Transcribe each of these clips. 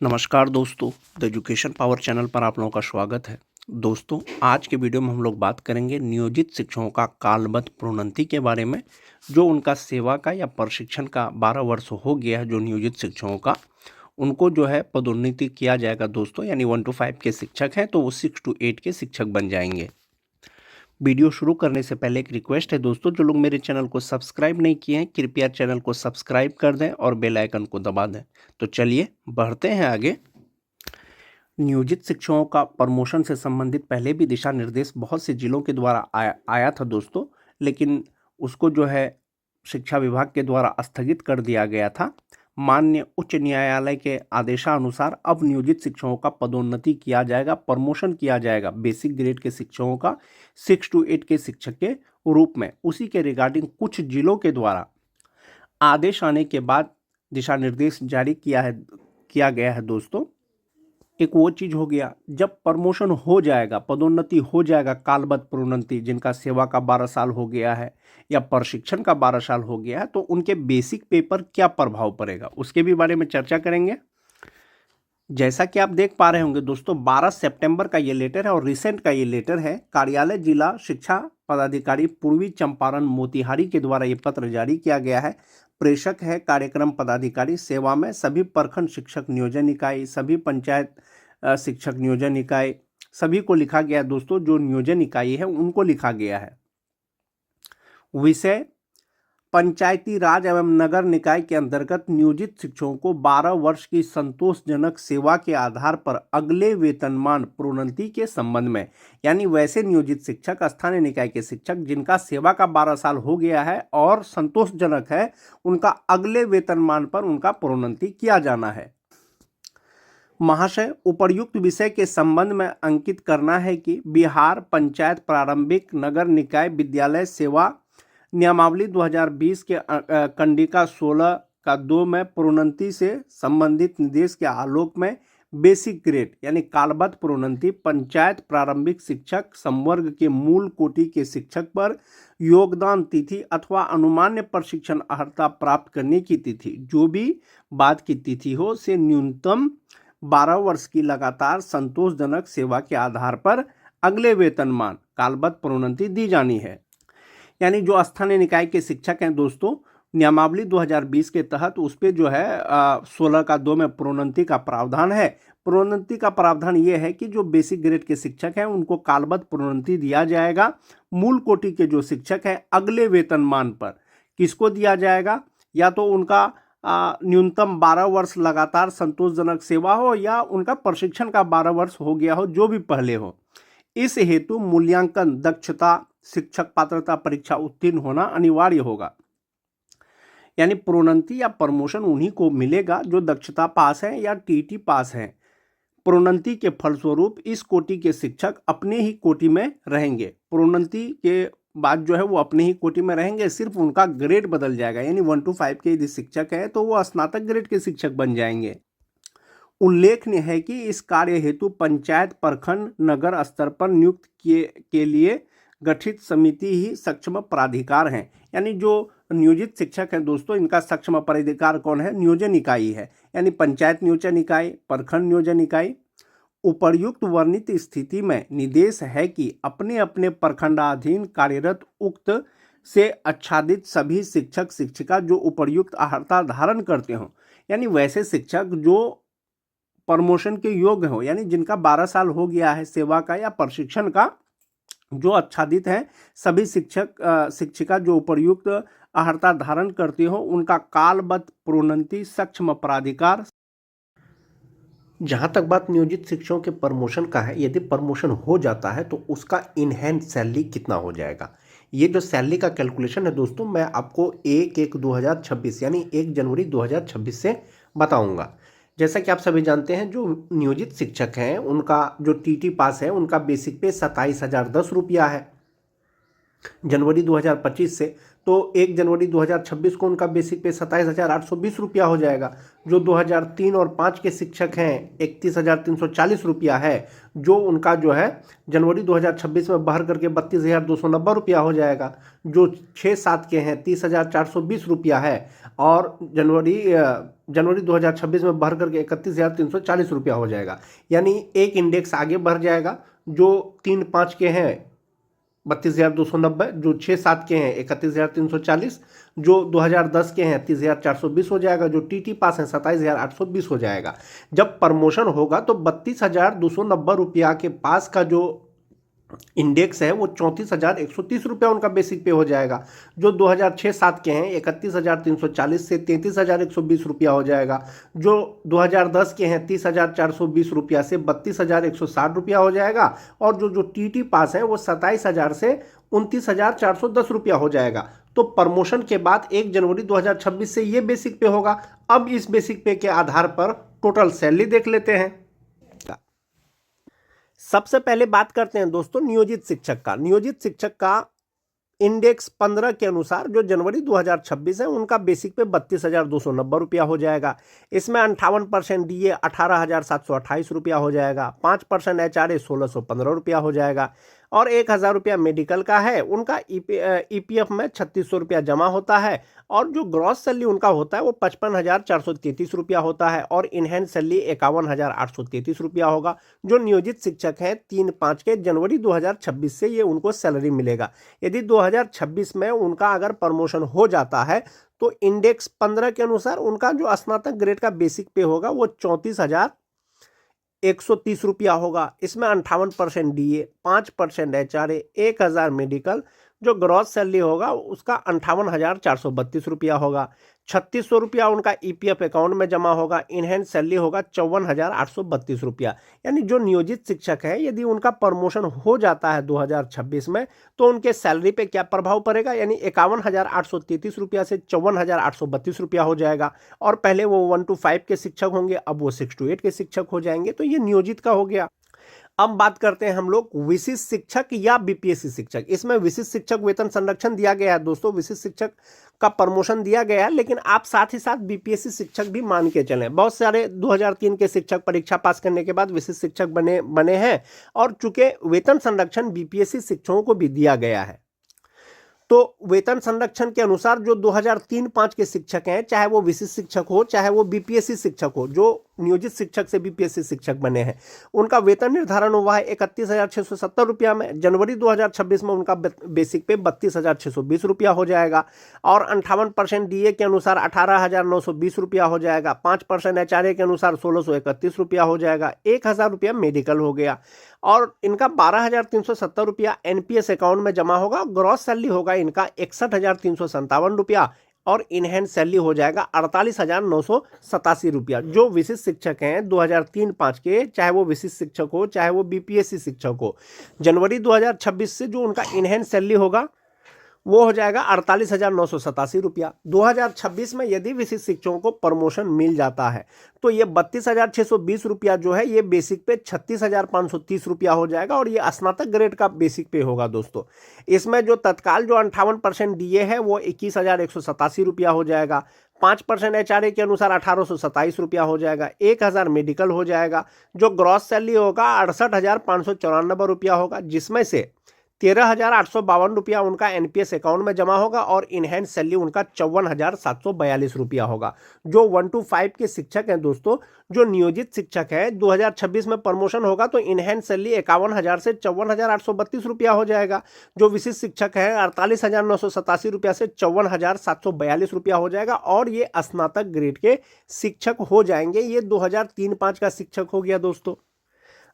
नमस्कार दोस्तों, the education power channel पर आप लोगों का स्वागत है। दोस्तों, आज के वीडियो में हम लोग बात करेंगे नियोजित शिक्षकों का कालबद्ध प्रोन्नति के बारे में। जो उनका सेवा का या प्रशिक्षण का 12 वर्ष हो गया है, जो नियोजित शिक्षकों का, उनको जो है पदोन्नति किया जाएगा दोस्तों। यानी 1 to 5 के शिक्षक हैं तो वो 6 to 8 के शिक्षक बन जाएंगे। वीडियो शुरू करने से पहले एक रिक्वेस्ट है दोस्तों, जो लोग मेरे चैनल को सब्सक्राइब नहीं किए हैं कृपया चैनल को सब्सक्राइब कर दें और बेल आइकन को दबा दें। तो चलिए बढ़ते हैं आगे। नियोजित शिक्षकों का प्रमोशन से संबंधित पहले भी दिशा निर्देश बहुत से जिलों के द्वारा आया था दोस्तों, लेकिन उसको जो है शिक्षा विभाग के द्वारा स्थगित कर दिया गया था। माननीय उच्च न्यायालय के आदेशानुसार अब नियोजित शिक्षकों का पदोन्नति किया जाएगा, प्रमोशन किया जाएगा बेसिक ग्रेड के शिक्षकों का 6 to 8 के शिक्षक के रूप में। उसी के रिगार्डिंग कुछ जिलों के द्वारा आदेश आने के बाद दिशा निर्देश जारी किया गया है दोस्तों। एक वो चीज हो गया जब प्रमोशन हो जाएगा, पदोन्नति हो जाएगा, कालबद्ध प्रोन्नति, जिनका सेवा का 12 साल हो गया है या प्रशिक्षण का 12 साल हो गया है, तो उनके बेसिक पे पर क्या प्रभाव पड़ेगा उसके भी बारे में चर्चा करेंगे। जैसा कि आप देख पा रहे होंगे दोस्तों, 12 सितंबर का ये लेटर है और रिसेंट का ये लेटर है। कार्यालय जिला शिक्षा पदाधिकारी पूर्वी चंपारण मोतिहारी के द्वारा ये पत्र जारी किया गया है। प्रेषक है कार्यक्रम पदाधिकारी, सेवा में सभी प्रखंड शिक्षक नियोजन इकाई, सभी पंचायत शिक्षक नियोजन इकाई, सभी को लिखा गया है दोस्तों। जो नियोजन इकाई है उनको लिखा गया है। विषय पंचायती राज एवं नगर निकाय के अंतर्गत नियोजित शिक्षकों को 12 वर्ष की संतोषजनक सेवा के आधार पर अगले वेतनमान प्रोन्नति के संबंध में। यानी वैसे नियोजित शिक्षक, स्थानीय निकाय के शिक्षक जिनका सेवा का 12 साल हो गया है और संतोषजनक है, उनका अगले वेतनमान पर उनका प्रोन्नति किया जाना है। महाशय, उपर्युक्त विषय के संबंध में अंकित करना है कि बिहार पंचायत प्रारंभिक नगर निकाय विद्यालय सेवा नियमावली 2020 के कंडिका 16 का 2 में प्रोन्नति से संबंधित निर्देश के आलोक में बेसिक ग्रेड यानी कालबद्ध प्रोन्नति पंचायत प्रारंभिक शिक्षक संवर्ग के मूल कोटि के शिक्षक पर योगदान तिथि अथवा अनुमान्य प्रशिक्षण अर्हता प्राप्त करने की तिथि, जो भी बाद की तिथि हो, से न्यूनतम 12 वर्ष की लगातार संतोषजनक सेवा के आधार पर अगले वेतनमान कालबद्ध प्रोन्नति दी जानी है। यानी जो स्थानीय निकाय के शिक्षक हैं दोस्तों, नियमावली 2020 के तहत उस पर जो है 16 का 2 में प्रोन्नति का प्रावधान है। प्रोन्नति का प्रावधान ये है कि जो बेसिक ग्रेड के शिक्षक हैं उनको कालबद्ध प्रोन्नति दिया जाएगा। मूल कोटि के जो शिक्षक हैं अगले वेतनमान पर किसको दिया जाएगा? या तो उनका न्यूनतम 12 वर्ष लगातार संतोषजनक सेवा हो या उनका प्रशिक्षण का 12 वर्ष हो गया हो, जो भी पहले हो। इस हेतु मूल्यांकन दक्षता शिक्षक पात्रता परीक्षा उत्तीर्ण होना अनिवार्य होगा। यानी प्रोन्नति या प्रमोशन उन्हीं को मिलेगा जो दक्षता पास है या टीटी पास है। प्रोन्नति के फलस्वरूप इस कोटि के शिक्षक अपने ही कोटि में रहेंगे। प्रोन्नति के बाद जो है वो अपने ही कोटि में रहेंगे, सिर्फ उनका ग्रेड बदल जाएगा। यानी 1 to 5 के यदि शिक्षक है तो वो स्नातक ग्रेड के शिक्षक बन जाएंगे। उल्लेखनीय है कि इस कार्य हेतु पंचायत प्रखंड नगर स्तर पर नियुक्त के लिए गठित समिति ही सक्षम प्राधिकार हैं। यानी जो नियोजित शिक्षक हैं दोस्तों, इनका सक्षम प्राधिकार कौन है? नियोजन इकाई है। यानी पंचायत नियोजन इकाई, प्रखंड नियोजन इकाई। उपर्युक्त वर्णित स्थिति में निर्देश है कि अपने अपने प्रखंडाधीन कार्यरत उक्त से आच्छादित सभी शिक्षक शिक्षिका जो उपर्युक्त अर्हता धारण करते हों, यानी वैसे शिक्षक जो प्रमोशन के योग्य हो, यानी जिनका 12 साल हो गया है सेवा का या प्रशिक्षण का, जो आच्छादित हैं सभी शिक्षक शिक्षिका जो उपर्युक्त अर्हता धारण करते हो, उनका कालबद्ध प्रोन्नति सक्षम प्राधिकार। जहाँ तक बात नियोजित शिक्षकों के प्रमोशन का है, यदि प्रमोशन हो जाता है तो उसका इनहैंड सैलरी कितना हो जाएगा? ये जो सैलरी का कैलकुलेशन है दोस्तों, मैं आपको 1/1/2026 यानी 1 जनवरी 2026 से बताऊंगा। जैसा कि आप सभी जानते हैं, जो नियोजित शिक्षक हैं उनका जो टीटी पास है उनका बेसिक पे 27,010 रुपया है जनवरी 2025 से। तो 1 जनवरी 2026 को उनका बेसिक पे 27,820 रुपया हो जाएगा। जो 2003 और 5 के शिक्षक हैं 31,340 रुपया है, जो उनका जो है जनवरी 2026 में बढ़ करके 32,290 रुपया हो जाएगा। जो 6-7 के हैं 30,420 रुपया है, और जनवरी 2026 में बढ़ करके 31,340 रुपया हो जाएगा। यानी एक इंडेक्स आगे बढ़ जाएगा। जो 3-5 के हैं 32,290, जो 6-7 के हैं 31,340, जो 2010 के हैं 30,420 हो जाएगा, जो टीटी पास हैं 27,820 हो जाएगा। जब प्रमोशन होगा तो 32,290 रुपया के पास का जो इंडेक्स है वो 34,130 रुपया उनका बेसिक पे हो जाएगा। जो 2006-7 के हैं 31,340 से 33,120 रुपया हो जाएगा। जो 2010 के हैं 30,420 रुपया से 32,160 रुपया हो जाएगा। और जो टीटी पास है वो 27,000 से 29,410 रुपया हो जाएगा। तो प्रमोशन के बाद 1 जनवरी 2026 से ये बेसिक पे होगा। अब इस बेसिक पे के आधार पर टोटल सैलरी देख लेते हैं। सबसे पहले बात करते हैं दोस्तों नियोजित शिक्षक का। नियोजित शिक्षक का इंडेक्स 15 के अनुसार जो जनवरी 2026 है उनका बेसिक पे 32,290 रुपया हो जाएगा। इसमें 58% डीए 18,728 रुपया हो जाएगा। 5% एचआरए 1,615 रुपया हो जाएगा। और 1,000 रुपया मेडिकल का है। उनका ईपीएफ में 3,600 रुपया जमा होता है। और जो ग्रॉस सैलरी उनका होता है वो 55,433 रुपया होता है। और इनहैंड सैलरी 51,833 रुपया होगा। जो नियोजित शिक्षक हैं 3-5 के जनवरी 2026 से ये उनको सैलरी मिलेगा। यदि 2026 में उनका अगर प्रमोशन हो जाता है तो इंडेक्स 15 के अनुसार उनका जो स्नातक ग्रेड का बेसिक पे होगा वो 34,130 रुपया होगा। इसमें 58% डीए, 5% एचआरए, 1,000 मेडिकल। जो ग्रॉस सैलरी होगा उसका 58,432 रुपया होगा। 3,600 रुपया उनका ईपीएफ अकाउंट में जमा होगा। इनहैंड सैलरी होगा 54,832 रुपया। यानी जो नियोजित शिक्षक है यदि उनका प्रमोशन हो जाता है 2026 में तो उनके सैलरी पे क्या प्रभाव पड़ेगा, यानी 51,833 रुपया से 54,832 रुपया हो जाएगा। और पहले वो 1 to 5 के शिक्षक होंगे, अब वो 6 to 8 के शिक्षक हो जाएंगे। तो ये नियोजित का हो गया। अब बात करते हैं हम लोग विशिष्ट शिक्षक या बीपीएससी शिक्षक। इसमें विशिष्ट शिक्षक वेतन संरक्षण दिया गया है दोस्तों, विशिष्ट शिक्षक का प्रमोशन दिया गया है, लेकिन आप साथ ही साथ बीपीएससी शिक्षक भी मान के चलें। बहुत सारे 2003 के शिक्षक परीक्षा पास करने के बाद विशिष्ट शिक्षक बने हैं, और चूंकि वेतन संरक्षण बीपीएससी शिक्षकों को भी दिया गया है तो वेतन संरक्षण के अनुसार जो 2003-5 के शिक्षक हैं, चाहे वो विशिष्ट शिक्षक हो चाहे वो बीपीएससी शिक्षक हो, जो नियोजित शिक्षक से बीपीएससी शिक्षक बने हैं, उनका वेतन निर्धारण हुआ है 31,670 रुपया में। जनवरी 2026 में उनका बेसिक पे 32,620 रुपया हो जाएगा। और 58% डीए के अनुसार 18,920 रुपया हो जाएगा। 5% एचआरए के अनुसार 1,631 रुपया हो जाएगा। 1,000 रुपया मेडिकल हो गया। और इनका 12,370 रुपया एनपीएस अकाउंट में जमा होगा। ग्रॉस सैलरी होगा इनका 61,357 रुपया। और इनहैंड सैलरी हो जाएगा 48,987 रुपया। जो विशिष्ट शिक्षक हैं 2003-5 के, चाहे वो विशिष्ट शिक्षक हो चाहे वो बीपीएससी शिक्षक हो, जनवरी 2026 से जो उनका इनहैंड सैलरी होगा वो हो जाएगा 48,987 रुपया। 2026 में यदि विशिष्ट शिक्षकों को प्रमोशन मिल जाता है तो ये 32,620 रुपया जो है ये बेसिक पे 36,530 रुपया हो जाएगा। और ये स्नातक ग्रेड का बेसिक पे होगा दोस्तों। इसमें जो तत्काल जो 58% डीए है वो 21,187 रुपया हो जाएगा। 5% एचआरए के अनुसार 1,827 रुपया हो जाएगा। 1,000 मेडिकल हो जाएगा। जो ग्रॉस सैलरी होगा 68,594 रुपया होगा, जिसमें से 13,852 रुपया उनका एनपीएस अकाउंट में जमा होगा। और इनहैंड सैलरी उनका 54,742 रुपया होगा। जो 1 to 5 के शिक्षक हैं दोस्तों, जो नियोजित शिक्षक है 2026 में प्रमोशन होगा तो इनहैंड सैलरी 51,000 से 54,832 रुपया हो जाएगा। जो विशिष्ट शिक्षक है 48,987 रुपया से 54,742 रुपया हो जाएगा। और ये स्नातक ग्रेड के शिक्षक हो जाएंगे। ये 2003-5 का शिक्षक हो गया दोस्तों।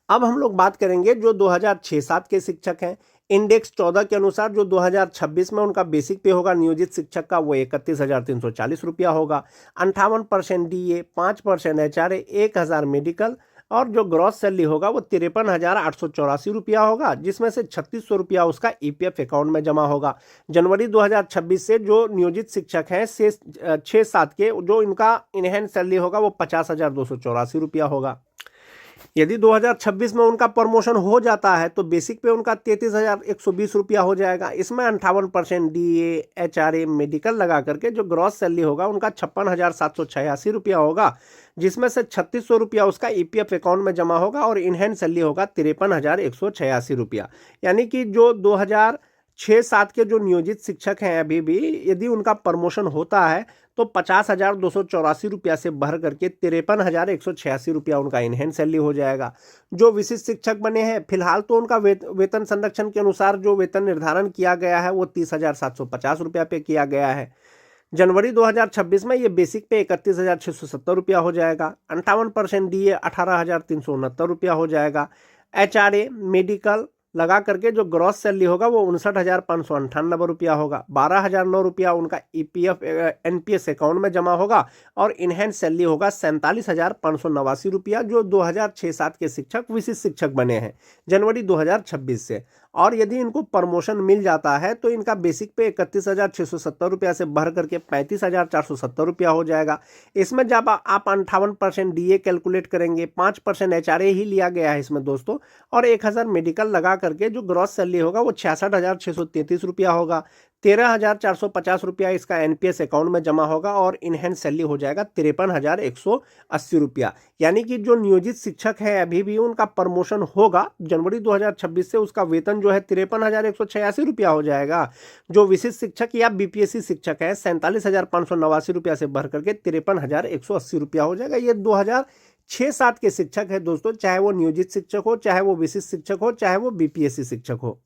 अब हम लोग बात करेंगे जो 2006-7 के शिक्षक हैं। इंडेक्स 14 के अनुसार जो 2026 में उनका बेसिक पे होगा नियोजित शिक्षक का वो 31,340 रुपया होगा। 58% डीए, 5% एचआरए, 1,000 मेडिकल। और जो ग्रॉस सैलरी होगा वो 53,884 रुपया होगा, जिसमें से 3,600 रुपया उसका ईपीएफ अकाउंट में जमा होगा। जनवरी 2026 से जो नियोजित शिक्षक हैं 6-7 के, जो इनका इनहैंड सैलरी होगा वो 50,284 रुपया होगा। यदि 2026 में उनका प्रमोशन हो जाता है तो बेसिक पे उनका 33,120 रुपया हो जाएगा। इसमें 58% डीए, एचआरए, मेडिकल लगा करके जो ग्रॉस सैलरी होगा उनका 56,786 रुपया होगा, जिसमें से 3600 रुपया उसका ईपीएफ अकाउंट में जमा होगा और इन हैंड सैलरी होगा 53,186 रुपया। यानी कि जो 2006-7 के जो नियोजित शिक्षक हैं अभी भी, यदि उनका प्रमोशन होता है तो 50,284 रुपया से बढ़ करके 53,186 रुपया उनका इनहैंड सैलरी हो जाएगा। जो विशिष्ट शिक्षक बने हैं फिलहाल तो उनका वेतन संरक्षण के अनुसार जो वेतन निर्धारण किया गया है वो 30,750 रुपया पे किया गया है। जनवरी 2026 में ये बेसिक पे 31,670 रुपया हो जाएगा। 58% डीए 18,369 रुपया हो जाएगा। एचआरए, मेडिकल लगा करके जो ग्रॉस सैलरी होगा वो 59,598 रुपया होगा। 12,009 रुपया उनका ईपीएफ एनपीएस अकाउंट में जमा होगा और इनहैंड सैलरी होगा 47,589 रुपया, जो 2006-7 के शिक्षक विशिष्ट शिक्षक बने हैं जनवरी 2026 से। और यदि इनको प्रमोशन मिल जाता है तो इनका बेसिक पे 31,670 रुपया से बढ़ करके 35,470 रुपया हो जाएगा। इसमें जब आप 58% डीए कैलकुलेट करेंगे, 5% एचआरए ही लिया गया है इसमें दोस्तों, और 1,000 मेडिकल लगा करके जो ग्रॉस सैलरी होगा वो 66,633 रुपया होगा। 13,450 रुपया इसका एनपीएस अकाउंट में जमा होगा और इनहैंड सैलरी हो जाएगा 53,180 रुपया। यानी कि जो नियोजित शिक्षक है अभी भी उनका प्रमोशन होगा जनवरी 2026 से, उसका वेतन जो है 53,186 रुपया हो जाएगा। जो विशिष्ट शिक्षक या बीपीएससी शिक्षक है 47,589 रुपया से बढ़ करके 53,180 रुपया हो जाएगा। ये 2006-7 के शिक्षक है दोस्तों, चाहे वो नियोजित शिक्षक हो, चाहे वो विशिष्ट शिक्षक हो, चाहे वो बीपीएससी शिक्षक हो।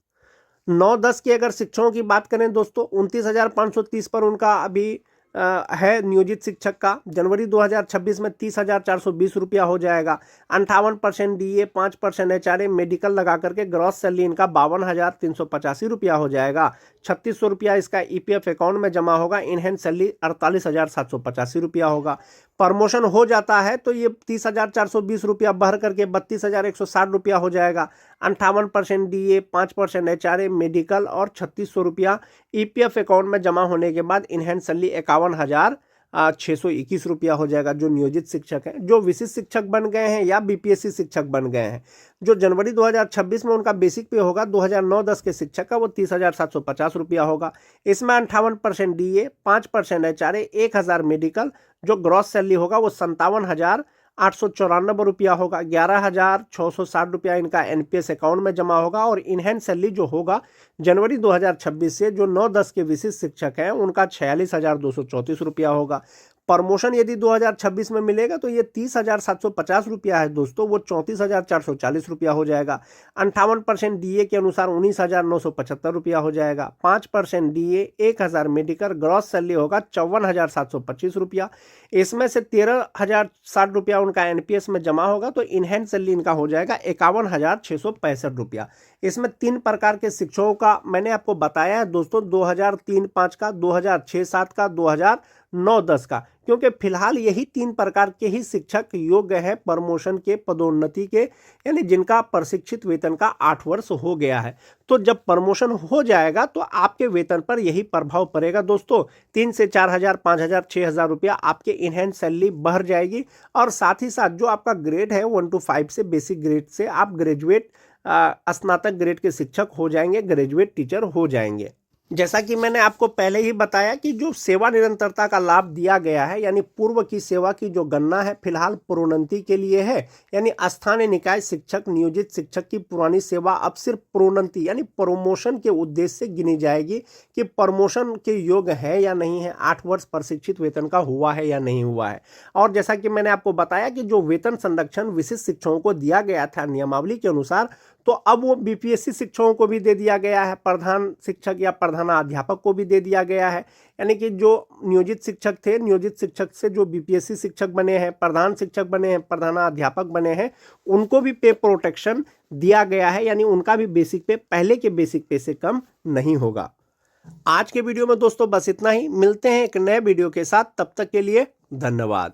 9-10 की अगर शिक्षकों की बात करें दोस्तों, 29,530 पर उनका अभी है नियोजित शिक्षक का। जनवरी 2026 में 30,420 रुपया हो जाएगा। 58% डीए, 5% एचआरए, मेडिकल लगा करके ग्रॉस सैलरी इनका 52,385 रुपया हो जाएगा। 3600 रुपया इसका ईपीएफ अकाउंट में जमा होगा। इनहैंड सैलरी 48,785 रुपया होगा। प्रमोशन हो जाता है तो ये 30,420 रुपया बढ़ करके 32,160 रुपया हो जाएगा। 58% डीए, 5% एचआरए, मेडिकल और 3600 रुपया ईपीएफ अकाउंट में जमा होने के बाद इनहैंड सैलरी 51,621 रुपया हो जाएगा। जो नियोजित शिक्षक हैं, जो विशिष्ट शिक्षक बन गए हैं या बीपीएससी शिक्षक बन गए हैं, जो जनवरी 2026 में उनका बेसिक पे होगा 2009-10 के शिक्षक का वो 30,750 रुपया होगा। इसमें 58% डीए, 5% एचआरए, 1,000 मेडिकल, जो ग्रॉस सैलरी होगा वो 57,894 रुपया होगा। 11,660 रुपया इनका एनपीएस अकाउंट में जमा होगा और इनहैंड सैलरी जो होगा जनवरी 2026 से जो 9-10 के विशिष्ट शिक्षक हैं उनका 46,234 रुपया होगा। प्रमोशन यदि 2026 में मिलेगा तो ये 30,750 रुपया है दोस्तों, वो 34,440 रुपया हो जाएगा। 58% डीए के अनुसार 19,975 रुपया हो जाएगा। 5% डीए, 1,000 मेडिकल, ग्रॉस सैलरी होगा 54,725 रुपया। इसमें से 13,060 रुपया उनका एनपीएस में जमा होगा तो इनहैंड सैलरी इनका हो जाएगा 51,665 रुपया। इसमें 3 प्रकार के शिक्षकों का मैंने आपको बताया है दोस्तों, 2003-5 का, 2006-7 का, 2009-10 का, क्योंकि फिलहाल यही 3 प्रकार के ही शिक्षक योग्य है प्रमोशन के, पदोन्नति के, यानी जिनका प्रशिक्षित वेतन का 8 वर्ष हो गया है। तो जब प्रमोशन हो जाएगा तो आपके वेतन पर यही प्रभाव पड़ेगा दोस्तों। 3 से 4,000, 5,000, 6,000 रुपया आपके इनहैंड सैलरी बढ़ जाएगी। और साथ ही साथ जो आपका ग्रेड है 1 to 5 से, बेसिक ग्रेड से आप ग्रेजुएट, स्नातक ग्रेड के शिक्षक हो जाएंगे, ग्रेजुएट टीचर हो जाएंगे। जैसा कि मैंने आपको पहले ही बताया कि जो सेवा निरंतरता का लाभ दिया गया है, यानी पूर्व की सेवा की जो गणना है फिलहाल प्रोन्नति के लिए है, यानी स्थानीय निकाय शिक्षक, नियोजित शिक्षक की पुरानी सेवा अब सिर्फ प्रोन्नति यानी प्रमोशन के उद्देश्य से गिनी जाएगी कि प्रमोशन के योग्य है या नहीं है, 8 वर्ष प्रशिक्षित वेतन का हुआ है या नहीं हुआ है। और जैसा कि मैंने आपको बताया कि जो वेतन संरक्षण विशिष्ट शिक्षकों को दिया गया था नियमावली के अनुसार, तो अब वो बीपीएससी शिक्षकों को भी दे दिया गया है, प्रधान शिक्षक या प्रधानाध्यापक को भी दे दिया गया है। यानी कि जो नियोजित शिक्षक थे, नियोजित शिक्षक से जो बीपीएससी शिक्षक बने हैं, प्रधान शिक्षक बने हैं, प्रधानाध्यापक बने हैं, उनको भी पे प्रोटेक्शन दिया गया है, यानी उनका भी बेसिक पे पहले के बेसिक पे से कम नहीं होगा। आज के वीडियो में दोस्तों बस इतना ही। मिलते हैं एक नए वीडियो के साथ, तब तक के लिए धन्यवाद।